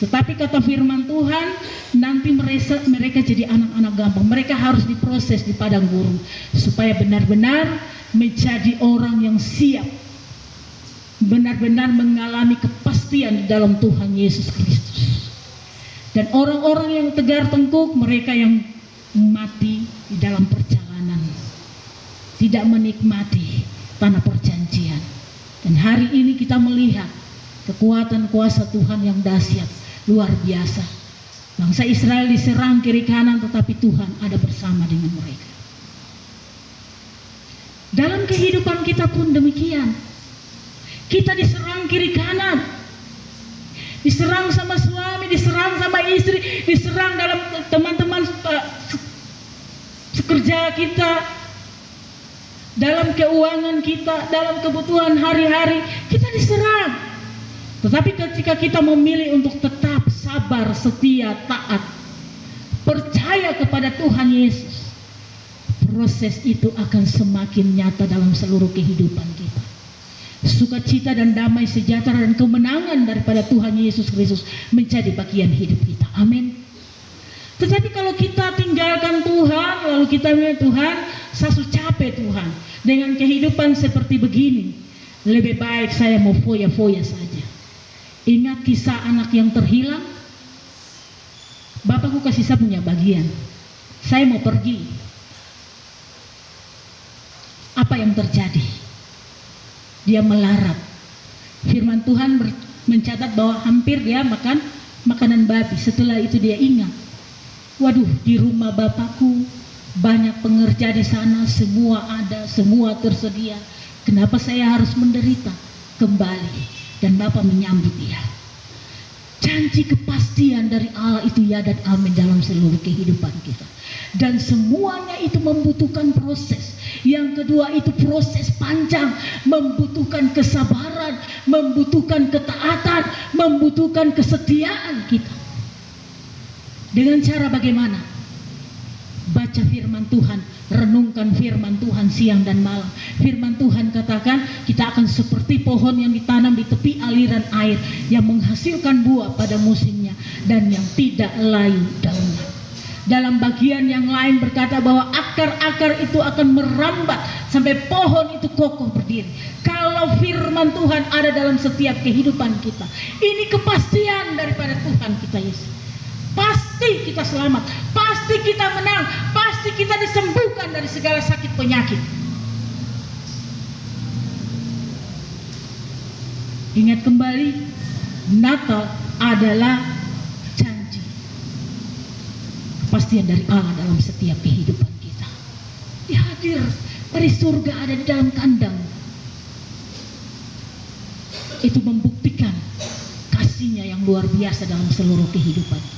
Tetapi kata firman Tuhan, nanti mereka jadi anak-anak gampang. Mereka harus diproses di padang gurun supaya benar-benar menjadi orang yang siap, benar-benar mengalami kepastian di dalam Tuhan Yesus Kristus. Dan orang-orang yang tegar tengkuk, mereka yang mati di dalam perjalanan, tidak menikmati tanah perjanjian. Dan hari ini kita melihat kekuatan kuasa Tuhan yang dahsyat, luar biasa. Bangsa Israel diserang kiri kanan, tetapi Tuhan ada bersama dengan mereka. Dalam kehidupan kita pun demikian. Kita diserang kiri kanan, diserang sama suami, diserang sama istri, diserang dalam teman-teman sekerja kita, dalam keuangan kita, dalam kebutuhan hari-hari, kita diserang. Tetapi ketika kita memilih untuk tetap sabar, setia, taat, percaya kepada Tuhan Yesus, proses itu akan semakin nyata dalam seluruh kehidupan kita. Sukacita dan damai sejahtera dan kemenangan daripada Tuhan Yesus Kristus menjadi bagian hidup kita. Amin. Tetapi kalau kita tinggalkan Tuhan, lalu kita bilang, Tuhan, saya sudah capek Tuhan dengan kehidupan seperti begini, lebih baik saya mau foya-foya saja. Ingat kisah anak yang terhilang? Bapakku kasih saya punya bagian, saya mau pergi. Apa yang terjadi? Dia melarat. Firman Tuhan mencatat bahwa hampir dia makan makanan babi. Setelah itu dia ingat, waduh, di rumah bapakku banyak pengerja di sana, semua ada, semua tersedia. Kenapa saya harus menderita? Kembali. Dan Bapa menyambut dia. Janji kepastian dari Allah itu ya dan amin dalam seluruh kehidupan kita. Dan semuanya itu membutuhkan proses. Yang kedua itu proses panjang, membutuhkan kesabaran, membutuhkan ketaatan, membutuhkan kesetiaan kita. Dengan cara bagaimana? Baca firman Tuhan, renungkan firman Tuhan siang dan malam. Firman Tuhan katakan kita akan seperti pohon yang ditanam di tepi aliran air, yang menghasilkan buah pada musimnya dan yang tidak layu daunnya. Dalam bagian yang lain berkata bahwa akar-akar itu akan merambat sampai pohon itu kokoh berdiri. Kalau firman Tuhan ada dalam setiap kehidupan kita, ini kepastian daripada Tuhan kita Yesus. Pasti kita selamat, pasti kita menang, pasti kita disembuhkan dari segala sakit penyakit. Ingat kembali, Natal adalah janji, kepastian dari Allah dalam setiap kehidupan kita. Dia hadir dari surga, ada di dalam kandang. Itu membuktikan kasih-Nya yang luar biasa dalam seluruh kehidupan kita.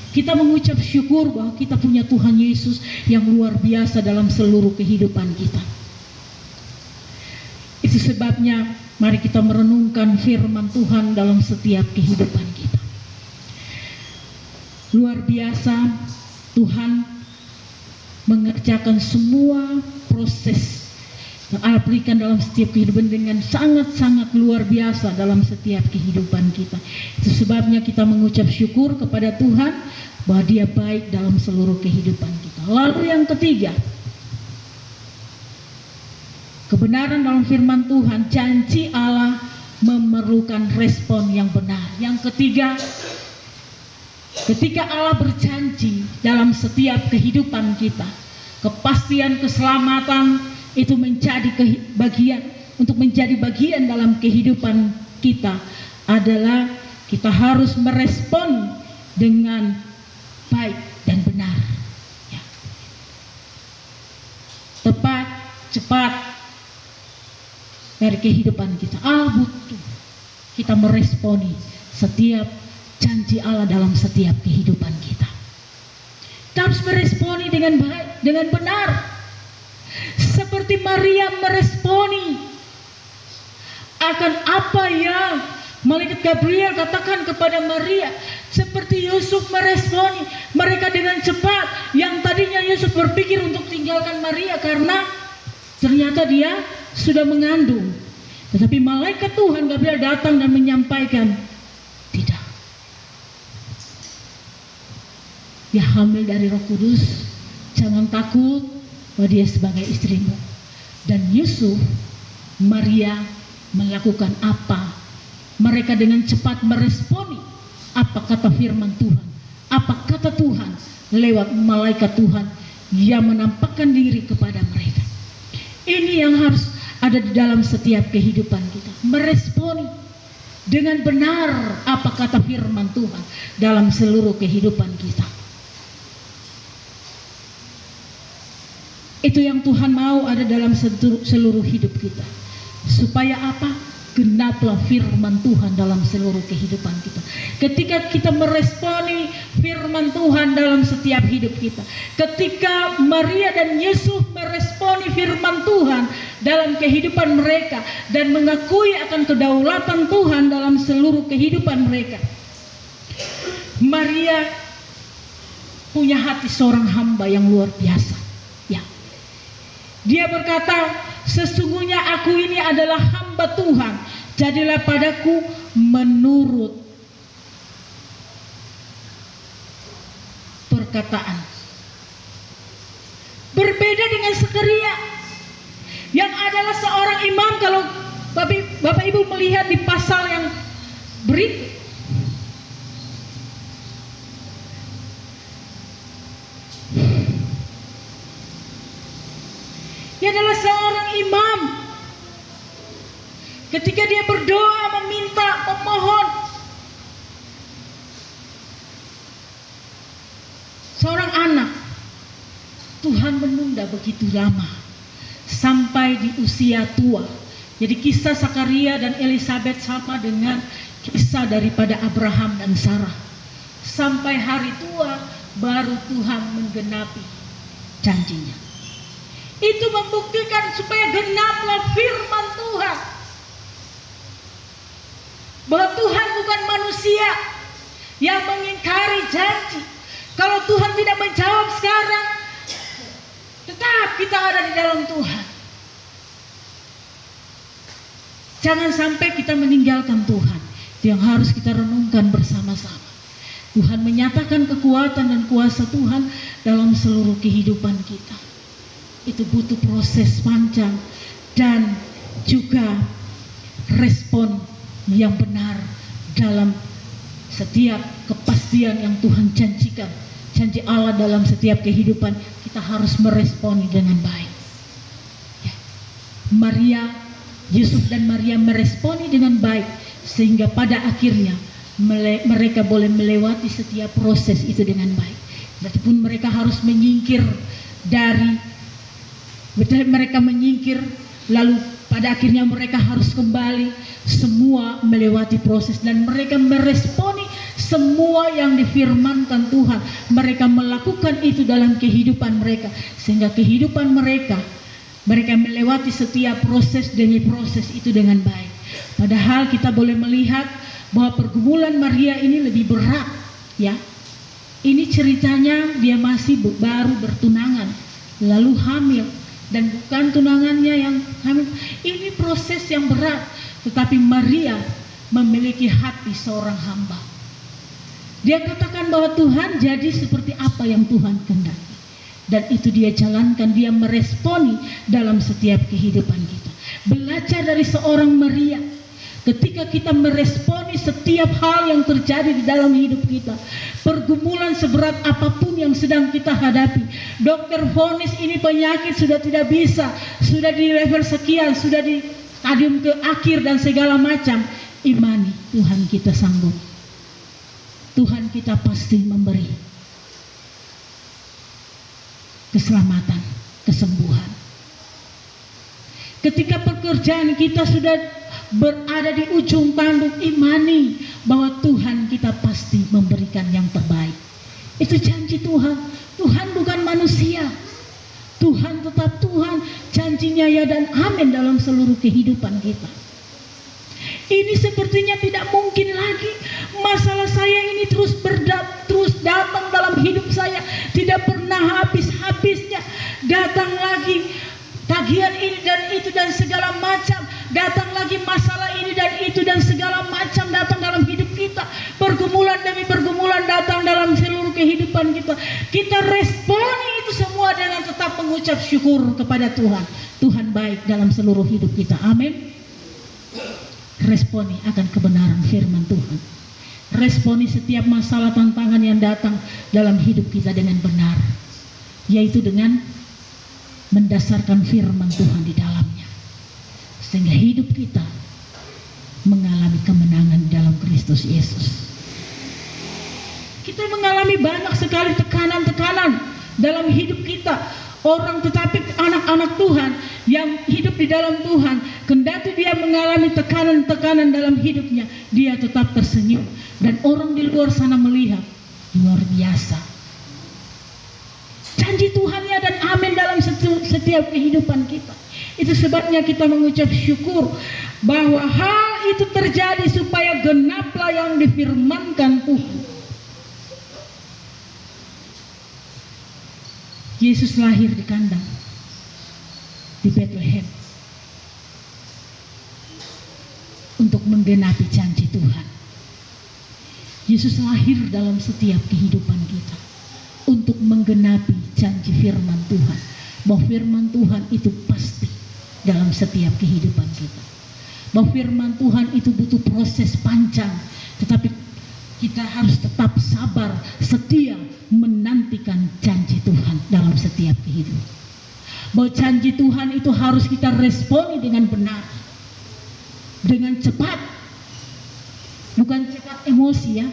Kita mengucap syukur bahwa kita punya Tuhan Yesus yang luar biasa dalam seluruh kehidupan kita. Itu sebabnya mari kita merenungkan firman Tuhan dalam setiap kehidupan kita. Luar biasa Tuhan mengerjakan semua proses yang Allah berikan dalam setiap kehidupan dengan sangat-sangat luar biasa dalam setiap kehidupan kita. Itu sebabnya kita mengucap syukur kepada Tuhan bahwa Dia baik dalam seluruh kehidupan kita. Lalu yang ketiga, kebenaran dalam firman Tuhan, janji Allah memerlukan respon yang benar. Yang ketiga, ketika Allah berjanji dalam setiap kehidupan kita, kepastian keselamatan itu menjadi bagian, untuk menjadi bagian dalam kehidupan kita adalah kita harus merespon dengan baik dan benar, ya. Tepat, cepat dari kehidupan kita. Allah butuh kita meresponi setiap janji Allah dalam setiap kehidupan kita. Kita harus meresponi dengan baik, dengan benar. Seperti Maria meresponi akan apa yang malaikat Gabriel katakan kepada Maria. Seperti Yusuf meresponi mereka dengan cepat. Yang tadinya Yusuf berpikir untuk tinggalkan Maria karena ternyata dia sudah mengandung. Tetapi malaikat Tuhan Gabriel datang dan menyampaikan, tidak, dia hamil dari Roh Kudus, jangan takut bahwa dia sebagai istrimu. Dan Yusuf, Maria melakukan apa? Mereka dengan cepat meresponi apa kata firman Tuhan, apa kata Tuhan lewat malaikat Tuhan yang menampakkan diri kepada mereka. Ini yang harus ada di dalam setiap kehidupan kita, meresponi dengan benar apa kata firman Tuhan dalam seluruh kehidupan kita. Itu yang Tuhan mau ada dalam seluruh hidup kita. Supaya apa? Genaplah firman Tuhan dalam seluruh kehidupan kita. Ketika kita meresponi firman Tuhan dalam setiap hidup kita. Ketika Maria dan Yesus meresponi firman Tuhan dalam kehidupan mereka dan mengakui akan kedaulatan Tuhan dalam seluruh kehidupan mereka. Maria punya hati seorang hamba yang luar biasa. Ya. Dia berkata, sesungguhnya aku ini adalah hamba Tuhan, jadilah padaku menurut perkataan. Berbeda dengan Zakaria yang adalah seorang imam. Kalau Bapak Ibu melihat di pasal yang berikut, dia adalah seorang imam. Ketika dia berdoa, meminta, memohon, seorang anak, Tuhan menunda begitu lama sampai di usia tua. Jadi kisah Zakaria dan Elizabeth sama dengan kisah daripada Abraham dan Sarah. Sampai hari tua baru Tuhan menggenapi janjinya. Itu membuktikan supaya genaplah firman Tuhan. Bahwa Tuhan bukan manusia yang mengingkari janji. Kalau Tuhan tidak menjawab sekarang, tetap kita ada di dalam Tuhan. Jangan sampai kita meninggalkan Tuhan. Itu yang harus kita renungkan bersama-sama. Tuhan menyatakan kekuatan dan kuasa Tuhan dalam seluruh kehidupan kita. Itu butuh proses panjang dan juga respon yang benar dalam setiap kepastian yang Tuhan janjikan. Janji Allah dalam setiap kehidupan kita harus meresponi dengan baik. Ya. Maria, Yusuf dan Maria meresponi dengan baik sehingga pada akhirnya mereka boleh melewati setiap proses itu dengan baik. Walaupun mereka harus menyingkir mereka menyingkir, lalu pada akhirnya mereka harus kembali, semua melewati proses dan mereka meresponi semua yang difirmankan Tuhan. Mereka melakukan itu dalam kehidupan mereka sehingga kehidupan mereka melewati setiap proses demi proses itu dengan baik. Padahal kita boleh melihat bahwa pergumulan Maria ini lebih berat, ya. Ini ceritanya dia masih baru bertunangan, lalu hamil. Dan bukan tunangannya yang hamil. Ini proses yang berat. Tetapi Maria memiliki hati seorang hamba. Dia katakan bahwa Tuhan jadi seperti apa yang Tuhan kehendaki. Dan itu dia jalankan. Dia meresponi dalam setiap kehidupan kita. Belajar dari seorang Maria. Ketika kita meresponi setiap hal yang terjadi di dalam hidup kita, pergumulan seberat apapun yang sedang kita hadapi, dokter vonis ini penyakit sudah tidak bisa, sudah di level sekian, sudah di stadium ke akhir dan segala macam, imani Tuhan kita sanggup. Tuhan kita pasti memberi keselamatan, kesembuhan. Ketika pekerjaan kita sudah berada di ujung tanduk, imani bahwa Tuhan kita pasti memberikan yang terbaik. Itu janji Tuhan. Tuhan bukan manusia. Tuhan tetap Tuhan. Janjinya ya dan amin dalam seluruh kehidupan kita. Ini sepertinya tidak mungkin lagi. Masalah saya ini terus datang dalam hidup saya, tidak pernah habis-habisnya. Datang lagi tagihan ini dan itu dan segala macam. Datang lagi masalah ini dan itu dan segala macam datang dalam hidup kita. Pergumulan demi pergumulan datang dalam seluruh kehidupan kita. Kita responi itu semua dengan tetap mengucap syukur kepada Tuhan. Tuhan baik dalam seluruh hidup kita. Amin. Responi akan kebenaran firman Tuhan. Responi setiap masalah tantangan yang datang dalam hidup kita dengan benar. Yaitu dengan mendasarkan firman Tuhan di dalamnya. Sehingga hidup kita mengalami kemenangan dalam Kristus Yesus. Kita mengalami banyak sekali tekanan-tekanan dalam hidup kita. Orang, tetapi anak-anak Tuhan yang hidup di dalam Tuhan, kendati dia mengalami tekanan-tekanan dalam hidupnya, dia tetap tersenyum. Dan orang di luar sana melihat, luar biasa janji Tuhannya dan amin dalam setiap kehidupan kita. Itu sebabnya kita mengucap syukur bahwa hal itu terjadi supaya genaplah yang difirmankan Tuhan. Yesus lahir di kandang di Bethlehem untuk menggenapi janji Tuhan. Yesus lahir dalam setiap kehidupan kita untuk menggenapi janji firman Tuhan, bahwa firman Tuhan itu pasti dalam setiap kehidupan kita, bahwa firman Tuhan itu butuh proses panjang, tetapi kita harus tetap sabar, setia menantikan janji Tuhan dalam setiap kehidupan. Bahwa janji Tuhan itu harus kita responi dengan benar, dengan cepat, bukan cepat emosi ya,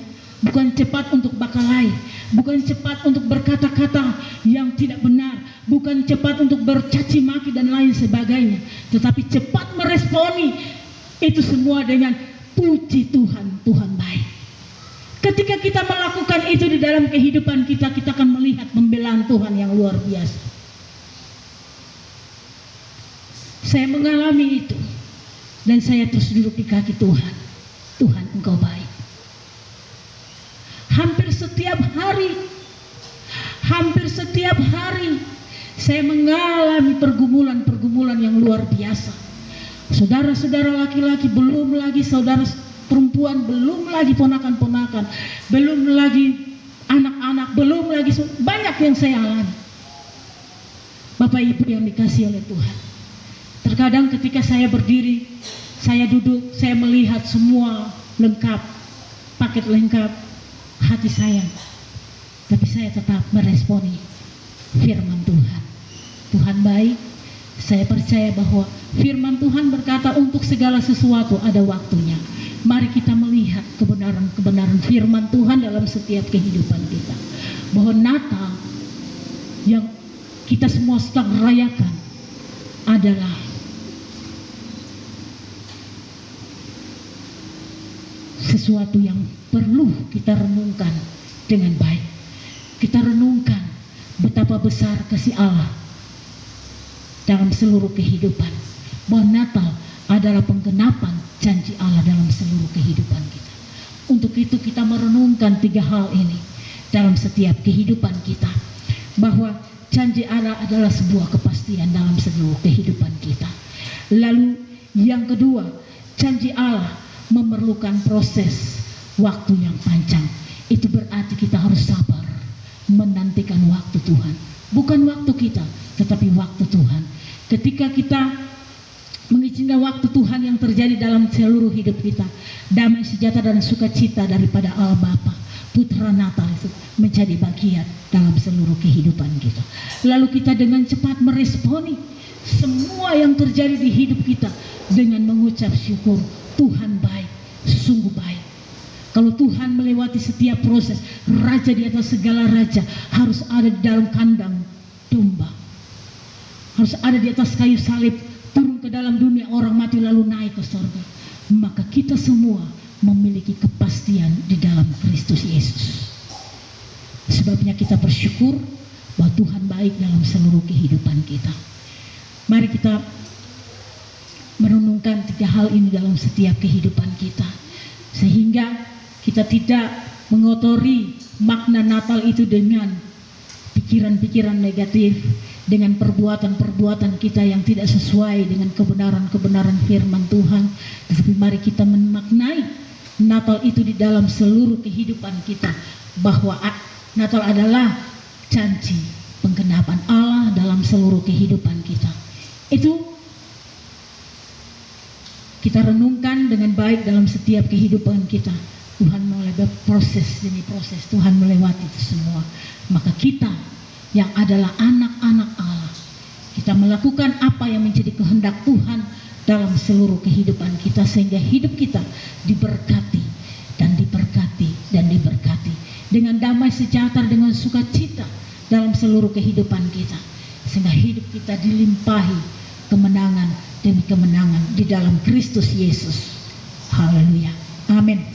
bukan cepat untuk bakalai, bukan cepat untuk berkata-kata yang tidak benar, bukan cepat untuk bercaci maki dan lain sebagainya, tetapi cepat meresponi itu semua dengan puji Tuhan, Tuhan baik. Ketika kita melakukan itu di dalam kehidupan kita, kita akan melihat pembelaan Tuhan yang luar biasa. Saya mengalami itu, dan saya terus duduk di kaki Tuhan. Tuhan, Engkau baik. Hampir setiap hari saya mengalami pergumulan yang luar biasa. Saudara-saudara laki-laki, belum lagi saudara perempuan, belum lagi ponakan-ponakan, belum lagi anak-anak, belum lagi banyak yang saya alami. Bapak Ibu yang dikasihi oleh Tuhan, terkadang ketika saya berdiri, saya duduk, saya melihat semua lengkap, paket lengkap hati saya, tapi saya tetap meresponi firman Tuhan. Tuhan baik. Saya percaya bahwa firman Tuhan berkata untuk segala sesuatu ada waktunya. Mari kita melihat kebenaran-kebenaran firman Tuhan dalam setiap kehidupan kita. Bahwa Natal yang kita semua sedang rayakan adalah sesuatu yang perlu kita renungkan dengan baik. Kita renungkan betapa besar kasih Allah dalam seluruh kehidupan. Bahwa Natal adalah penggenapan janji Allah dalam seluruh kehidupan kita. Untuk itu kita merenungkan 3 hal ini dalam setiap kehidupan kita. Bahwa janji Allah adalah sebuah kepastian dalam seluruh kehidupan kita. Lalu yang kedua, janji Allah memerlukan proses waktu yang panjang. Itu berarti kita harus sabar menantikan waktu Tuhan. Bukan waktu kita, tetapi waktu Tuhan. Ketika kita mengizinkan waktu Tuhan yang terjadi dalam seluruh hidup kita, damai sejahtera dan sukacita daripada Allah Bapa, Putra Natal itu menjadi bagian dalam seluruh kehidupan kita. Lalu kita dengan cepat meresponi semua yang terjadi di hidup kita dengan mengucap syukur. Tuhan baik, sungguh baik. Kalau Tuhan melewati setiap proses, raja di atas segala raja harus ada di dalam kandang domba, harus ada di atas kayu salib, turun ke dalam dunia orang mati lalu naik ke surga. Maka kita semua memiliki kepastian di dalam Kristus Yesus. Sebabnya kita bersyukur bahwa Tuhan baik dalam seluruh kehidupan kita. Mari kita merenungkan 3 hal ini dalam setiap kehidupan kita, sehingga kita tidak mengotori makna Natal itu dengan pikiran-pikiran negatif, dengan perbuatan-perbuatan kita yang tidak sesuai dengan kebenaran-kebenaran firman Tuhan. Tetapi mari kita memaknai Natal itu di dalam seluruh kehidupan kita, bahwa Natal adalah janji penggenapan Allah dalam seluruh kehidupan kita. Itu kita renungkan dengan baik dalam setiap kehidupan kita. Tuhan melewati proses demi proses, Tuhan melewati itu semua. Maka kita yang adalah anak-anak Allah, kita melakukan apa yang menjadi kehendak Tuhan dalam seluruh kehidupan kita, sehingga hidup kita diberkati dan diberkati dan diberkati dengan damai sejahtera, dengan sukacita dalam seluruh kehidupan kita, sehingga hidup kita dilimpahi kemenangan demi kemenangan di dalam Kristus Yesus. Haleluya. Amin.